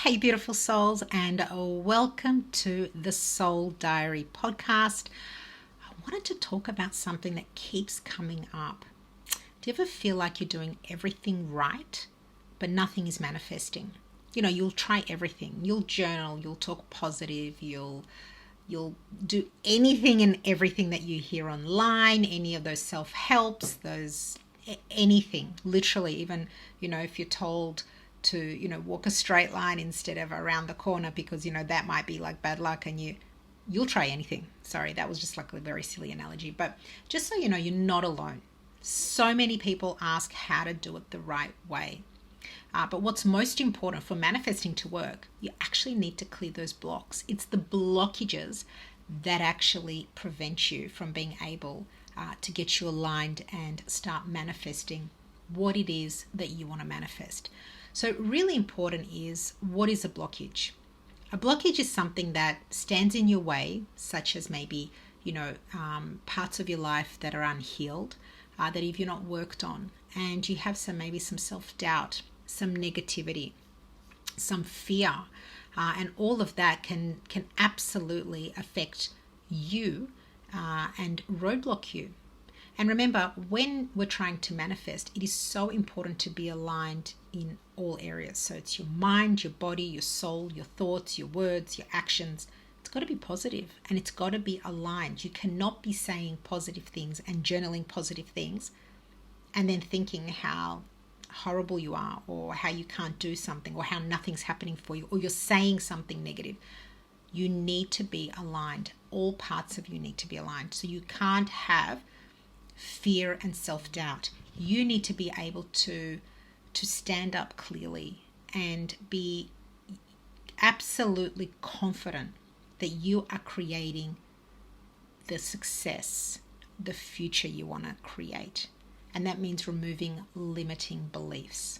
Hey, beautiful souls, and welcome to the Soul Diary podcast. I wanted to talk about something that keeps coming up. Do you ever feel like you're doing everything right, but nothing is manifesting? You'll try everything. You'll journal, you'll talk positive, you'll do anything and everything that you hear online, any of those self-helps, anything, literally, even, if you're told to, walk a straight line instead of around the corner because, that might be like bad luck and you'll try anything. Sorry, that was just like a very silly analogy. But just so you know, you're not alone. So many people ask how to do it the right way. But what's most important for manifesting to work, you actually need to clear those blocks. It's the blockages that actually prevent you from being able to get you aligned and start manifesting what it is that you want to manifest. So really important is, what is a blockage? A blockage is something that stands in your way, such as maybe, parts of your life that are unhealed, that if you're not worked on, and you have maybe some self-doubt, some negativity, some fear, and all of that can absolutely affect you and roadblock you. And remember, when we're trying to manifest, it is so important to be aligned in all areas. So it's your mind, your body, your soul, your thoughts, your words, your actions. It's got to be positive and it's got to be aligned. You cannot be saying positive things and journaling positive things and then thinking how horrible you are, or how you can't do something, or how nothing's happening for you, or you're saying something negative. You need to be aligned. All parts of you need to be aligned. So you can't have fear and self-doubt. You need to be able to stand up clearly and be absolutely confident that you are creating the success, the future you want to create. And that means removing limiting beliefs.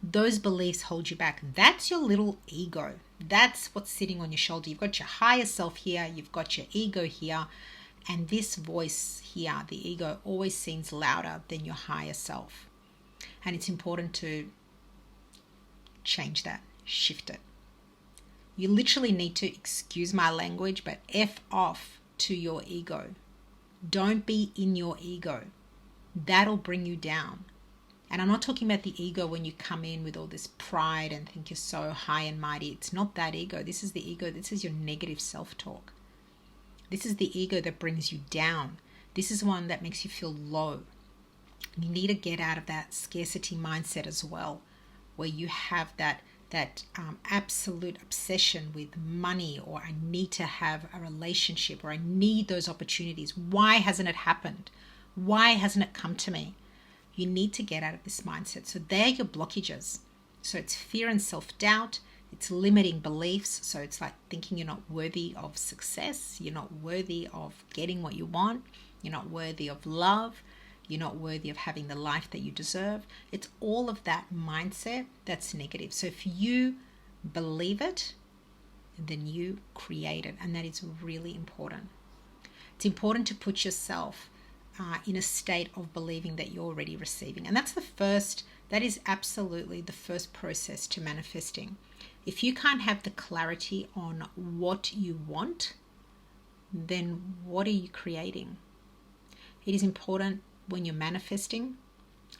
Those beliefs hold you back. That's your little ego. That's what's sitting on your shoulder. You've got your higher self here, you've got your ego here, and this voice here, the ego, always seems louder than your higher self. And it's important to change that, shift it. You literally need to, excuse my language, but F off to your ego. Don't be in your ego. That'll bring you down. And I'm not talking about the ego when you come in with all this pride and think you're so high and mighty. It's not that ego. This is the ego. This is your negative self-talk. This is the ego that brings you down. This is one that makes you feel low. You need to get out of that scarcity mindset as well, where you have that absolute obsession with money, or I need to have a relationship, or I need those opportunities. Why hasn't it happened? Why hasn't it come to me? You need to get out of this mindset. So they're your blockages. So it's fear and self-doubt. It's limiting beliefs. So it's like thinking you're not worthy of success. You're not worthy of getting what you want. You're not worthy of love. You're not worthy of having the life that you deserve. It's all of that mindset that's negative. So if you believe it, then you create it. And that is really important. It's important to put yourself in a state of believing that you're already receiving. And that is absolutely the first process to manifesting. If you can't have the clarity on what you want, then what are you creating? It is important when you're manifesting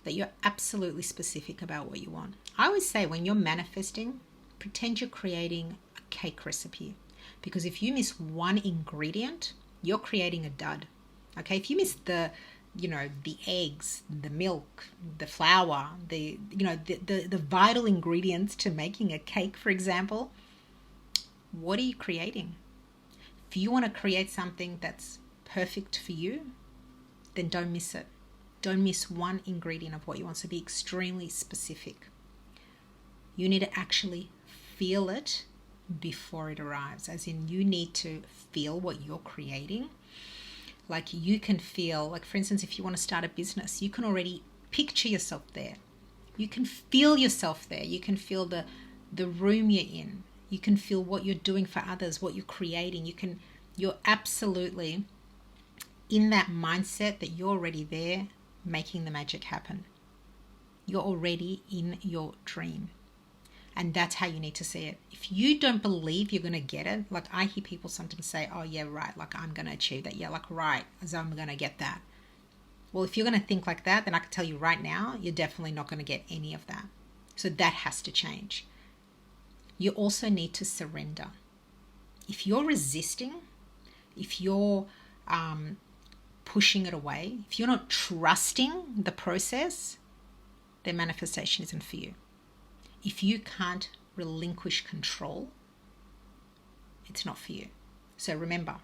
that you're absolutely specific about what you want. I always say, when you're manifesting, pretend you're creating a cake recipe. Because if you miss one ingredient, you're creating a dud. Okay, if you miss the eggs, the milk, the flour, the vital ingredients to making a cake, for example, what are you creating? If you want to create something that's perfect for you, then don't miss it. Don't miss one ingredient of what you want. So be extremely specific. You need to actually feel it before it arrives. As in, you need to feel what you're creating. Like, you can feel, like, for instance, if you want to start a business, you can already picture yourself there. You can feel yourself there. You can feel the room you're in. You can feel what you're doing for others, what you're creating. You're absolutely in that mindset that you're already there making the magic happen. You're already in your dream. And that's how you need to see it. If you don't believe you're going to get it, like I hear people sometimes say, oh yeah, right, like I'm going to achieve that. Yeah, like right, as I'm going to get that. Well, if you're going to think like that, then I can tell you right now, you're definitely not going to get any of that. So that has to change. You also need to surrender. If you're resisting, if you're pushing it away, if you're not trusting the process, then manifestation isn't for you. If you can't relinquish control, it's not for you. So remember,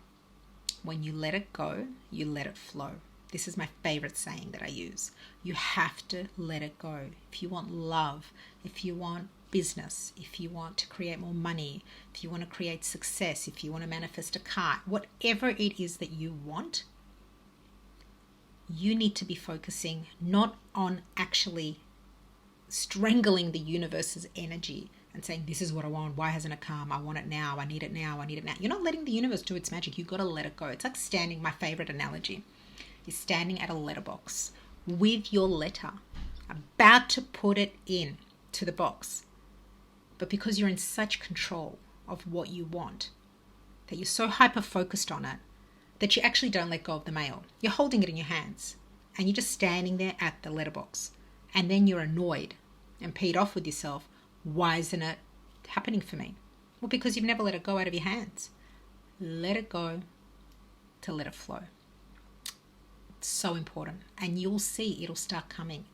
when you let it go, you let it flow. This is my favorite saying that I use. You have to let it go. If you want love, if you want business, if you want to create more money, if you want to create success, if you want to manifest a car, whatever it is that you want, you need to be focusing not on actually strangling the universe's energy and saying, this is what I want, why hasn't it come, I want it now, I need it now, I need it now. You're not letting the universe do its magic. You've got to let it go. It's like standing, my favorite analogy is standing at a letterbox with your letter, about to put it in to the box. But because you're in such control of what you want, that you're so hyper-focused on it, that you actually don't let go of the mail. You're holding it in your hands and you're just standing there at the letterbox. And then you're annoyed and peed off with yourself. Why isn't it happening for me? Well, because you've never let it go out of your hands. Let it go to let it flow. It's so important. And you'll see it'll start coming.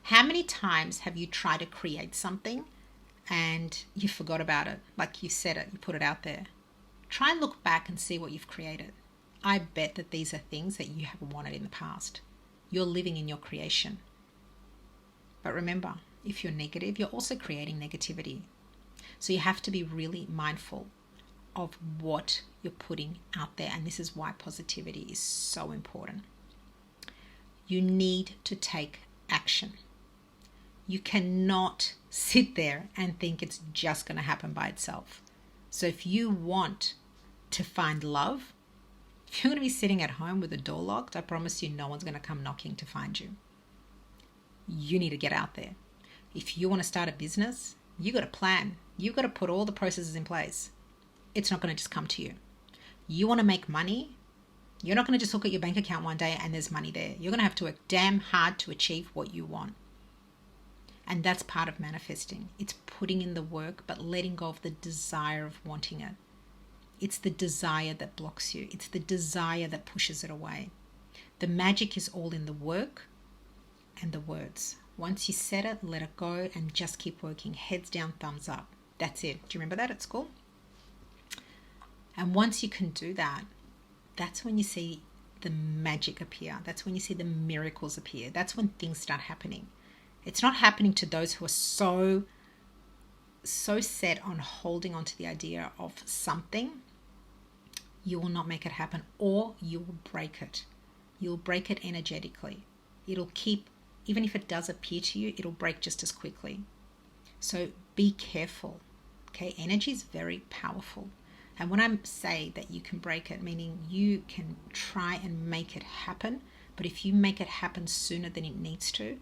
How many times have you tried to create something and you forgot about it? Like you said it, you put it out there. Try and look back and see what you've created. I bet that these are things that you have wanted in the past. You're living in your creation. But remember, if you're negative, you're also creating negativity. So you have to be really mindful of what you're putting out there. And this is why positivity is so important. You need to take action. You cannot sit there and think it's just going to happen by itself. So if you want to find love, if you're going to be sitting at home with the door locked, I promise you no one's going to come knocking to find you. You need to get out there. If you want to start a business, you got to plan. You've got to put all the processes in place. It's not going to just come to you. You want to make money, you're not going to just look at your bank account one day and there's money there. You're going to have to work damn hard to achieve what you want. And that's part of manifesting. It's putting in the work, but letting go of the desire of wanting it. It's the desire that blocks you. It's the desire that pushes it away. The magic is all in the work and the words. Once you set it, let it go and just keep working. Heads down, thumbs up. That's it. Do you remember that at school? And once you can do that, that's when you see the magic appear. That's when you see the miracles appear. That's when things start happening. It's not happening to those who are so set on holding on to the idea of something. You will not make it happen, or you will break it. You'll break it energetically. It'll keep, even if it does appear to you, it'll break just as quickly. So be careful. Okay, energy is very powerful. And when I say that you can break it, meaning you can try and make it happen, but if you make it happen sooner than it needs to,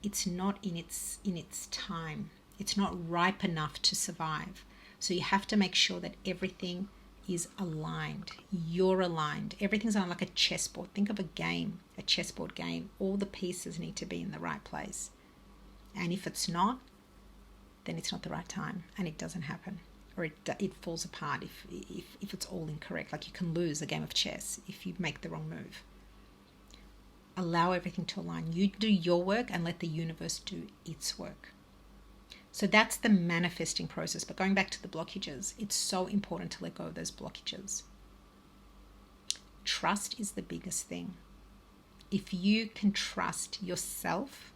it's not in its time. It's not ripe enough to survive. So you have to make sure that everything is aligned. You're aligned. Everything's on like a chessboard. Think of a game, a chessboard game. All the pieces need to be in the right place. And if it's not, then it's not the right time and it doesn't happen. Or it falls apart if it's all incorrect. Like you can lose a game of chess if you make the wrong move. Allow everything to align. You do your work and let the universe do its work. So that's the manifesting process. But going back to the blockages, it's so important to let go of those blockages. Trust is the biggest thing. If you can trust yourself,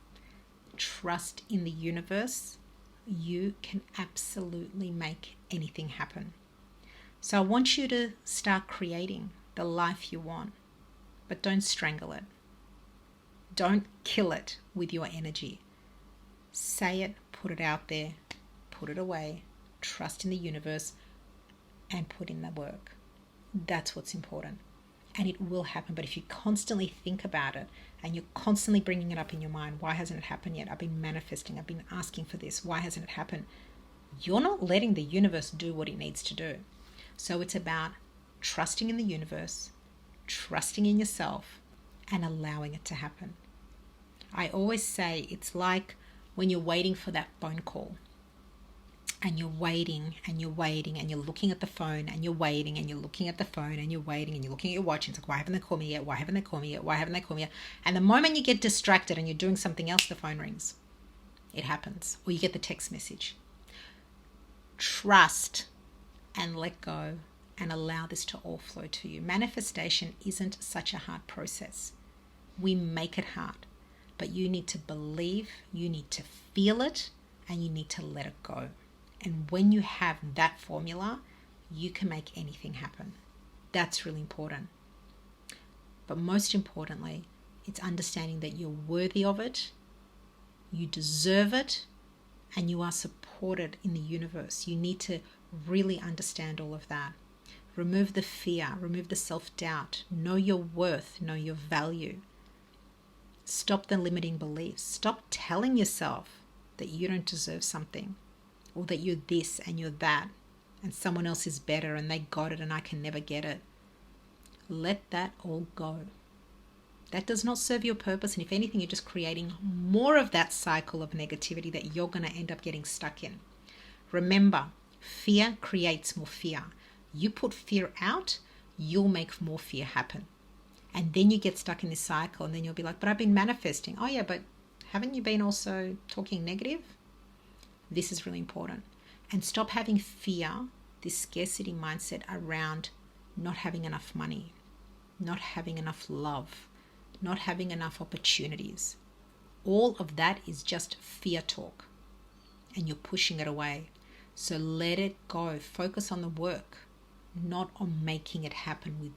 trust in the universe, you can absolutely make anything happen. So I want you to start creating the life you want, but don't strangle it. Don't kill it with your energy. Say it, put it out there, put it away, trust in the universe, and put in the work. That's what's important. and it will happen. But if you constantly think about it and you're constantly bringing it up in your mind, why hasn't it happened yet? I've been manifesting, I've been asking for this, why hasn't it happened? You're not letting the universe do what it needs to do. So it's about trusting in the universe, trusting in yourself, and allowing it to happen. I always say it's like when you're waiting for that phone call, and you're waiting and you're waiting and you're looking at the phone and you're waiting and you're looking at the phone and you're waiting and you're looking at your watch and it's like, why haven't they called me yet? Why haven't they called me yet? Why haven't they called me yet? And the moment you get distracted and you're doing something else, the phone rings. It happens. Or you get the text message. Trust and let go and allow this to all flow to you. Manifestation isn't such a hard process. We make it hard, but you need to believe, you need to feel it, and you need to let it go. And when you have that formula, you can make anything happen. That's really important. But most importantly, it's understanding that you're worthy of it, you deserve it, and you are supported in the universe. You need to really understand all of that. Remove the fear, remove the self-doubt, know your worth, know your value. Stop the limiting beliefs. Stop telling yourself that you don't deserve something, or that you're this and you're that, and someone else is better and they got it and I can never get it. Let that all go. That does not serve your purpose, and if anything, you're just creating more of that cycle of negativity that you're going to end up getting stuck in. Remember, fear creates more fear. You put fear out, you'll make more fear happen. And then you get stuck in this cycle, and then you'll be like, but I've been manifesting. Oh yeah, but haven't you been also talking negative? This is really important. And stop having fear, this scarcity mindset around not having enough money, not having enough love, not having enough opportunities. All of that is just fear talk, and you're pushing it away. So let it go. Focus on the work, not on making it happen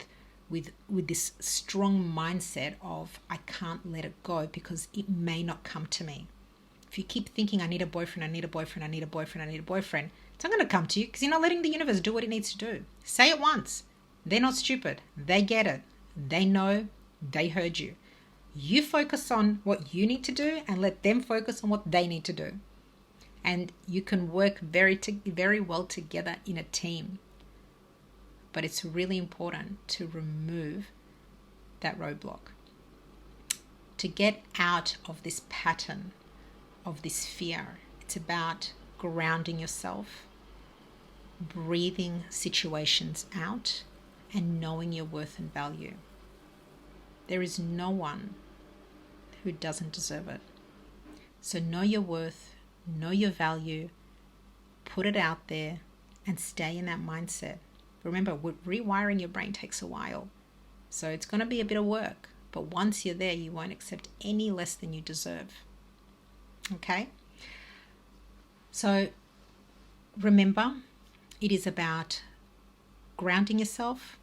with this strong mindset of I can't let it go because it may not come to me. If you keep thinking, I need a boyfriend, I need a boyfriend, I need a boyfriend, I need a boyfriend, it's not going to come to you because you're not letting the universe do what it needs to do. Say it once. They're not stupid. They get it. They know. They heard you. You focus on what you need to do and let them focus on what they need to do. And you can work very well together in a team. But it's really important to remove that roadblock. To get out of this pattern of this fear, it's about grounding yourself, breathing situations out, and knowing your worth and value. There is no one who doesn't deserve it. So know your worth, know your value, put it out there, and stay in that mindset. Remember, rewiring your brain takes a while. So it's going to be a bit of work. But once you're there, you won't accept any less than you deserve. Okay? So remember, it is about grounding yourself,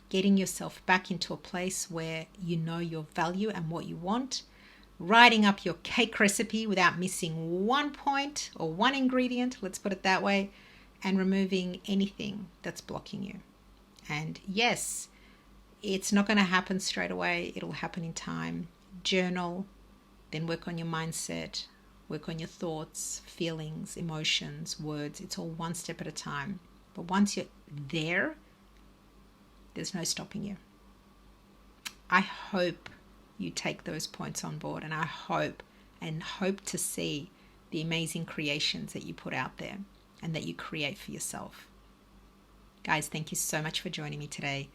getting yourself back into a place where you know your value and what you want, writing up your cake recipe without missing one point or one ingredient, let's put it that way, and removing anything that's blocking you. And yes, it's not going to happen straight away. It'll happen in time. Journal, then work on your mindset, work on your thoughts, feelings, emotions, words. It's all one step at a time. But once you're there, there's no stopping you. I hope you take those points on board, and I hope to see the amazing creations that you put out there and that you create for yourself. Guys, thank you so much for joining me today.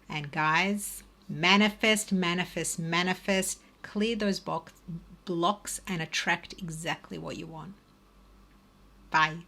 And guys, manifest, manifest, manifest. Clear those blocks and attract exactly what you want. Bye.